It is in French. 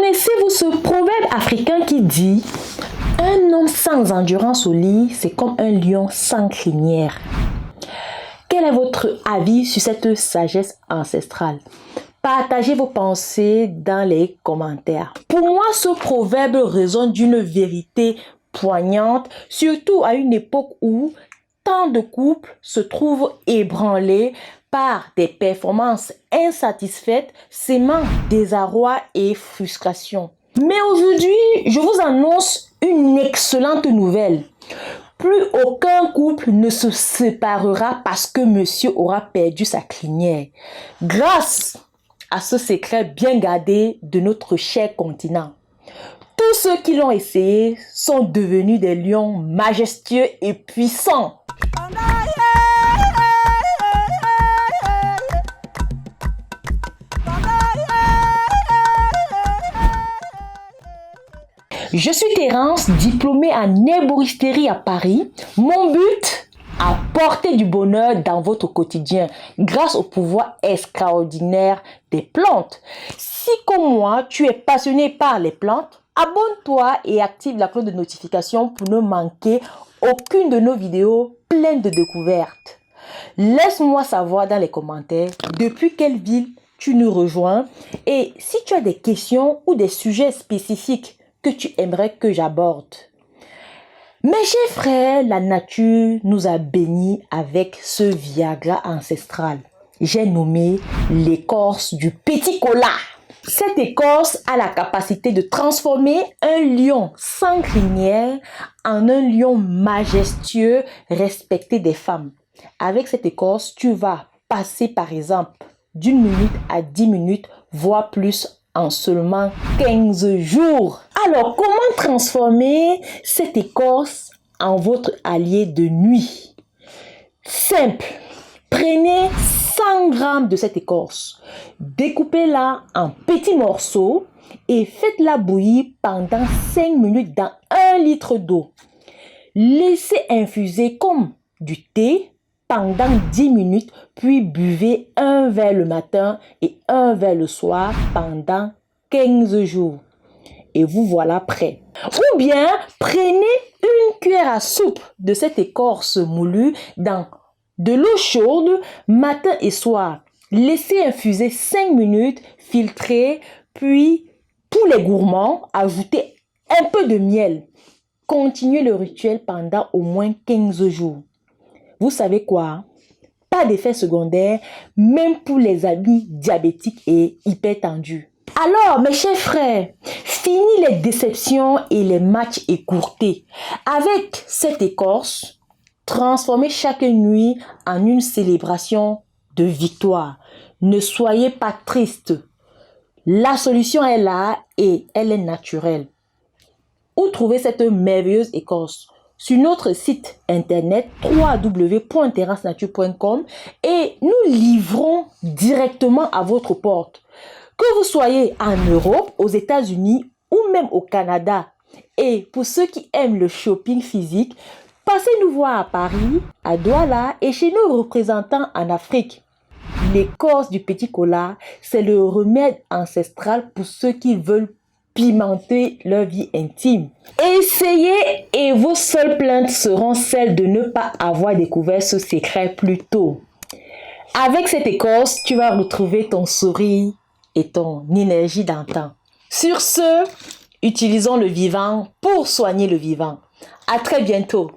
Connaissez-vous ce proverbe africain qui dit « Un homme sans endurance au lit, c'est comme un lion sans crinière ». Quel est votre avis sur cette sagesse ancestrale? Partagez vos pensées dans les commentaires. Pour moi, ce proverbe résonne d'une vérité poignante, surtout à une époque où tant de couples se trouvent ébranlés par des performances insatisfaites, sémant désarroi et frustration. Mais aujourd'hui, je vous annonce une excellente nouvelle. Plus aucun couple ne se séparera parce que monsieur aura perdu sa crinière. Grâce à ce secret bien gardé de notre cher continent. Tous ceux qui l'ont essayé sont devenus des lions majestueux et puissants. Je suis Thérence, diplômée en herboristerie à Paris. Mon but, apporter du bonheur dans votre quotidien grâce au pouvoir extraordinaire des plantes. Si comme moi, tu es passionné par les plantes, abonne-toi et active la cloche de notification pour ne manquer aucune de nos vidéos pleines de découvertes. Laisse-moi savoir dans les commentaires depuis quelle ville tu nous rejoins et si tu as des questions ou des sujets spécifiques que tu aimerais que j'aborde. Mes chers frères, la nature nous a bénis avec ce Viagra ancestral. J'ai nommé l'écorce du petit cola. Cette écorce a la capacité de transformer un lion sans crinière en un lion majestueux respecté des femmes. Avec cette écorce, tu vas passer par exemple d'1 minute à 10 minutes, voire plus en seulement 15 jours. Alors, comment transformer cette écorce en votre allié de nuit? Simple. Prenez 100 g de cette écorce, découpez-la en petits morceaux et faites-la bouillir pendant 5 minutes dans 1 litre d'eau. Laissez infuser comme du thé pendant 10 minutes, puis buvez 1 verre le matin et 1 verre le soir pendant 15 jours. Et vous voilà prêt. Ou bien, prenez 1 cuillère à soupe de cette écorce moulue dans de l'eau chaude matin et soir. Laissez infuser 5 minutes, filtrez, puis pour les gourmands, ajoutez un peu de miel. Continuez le rituel pendant au moins 15 jours. Vous savez quoi? Pas d'effet secondaire, même pour les amis diabétiques et hypertendus. Alors, mes chers frères, fini les déceptions et les matchs écourtés. Avec cette écorce, transformez chaque nuit en une célébration de victoire. Ne soyez pas tristes. La solution est là et elle est naturelle. Où trouver cette merveilleuse écorce? Sur notre site internet www.terrassenature.com et nous livrons directement à votre porte. Que vous soyez en Europe, aux États-Unis ou même au Canada. Et pour ceux qui aiment le shopping physique, passez nous voir à Paris, à Douala et chez nos représentants en Afrique. L'écorce du petit cola, c'est le remède ancestral pour ceux qui veulent pimenter leur vie intime. Essayez et vos seules plaintes seront celles de ne pas avoir découvert ce secret plus tôt. Avec cette écorce, tu vas retrouver ton sourire et ton énergie d'antan. Sur ce, utilisons le vivant pour soigner le vivant. À très bientôt.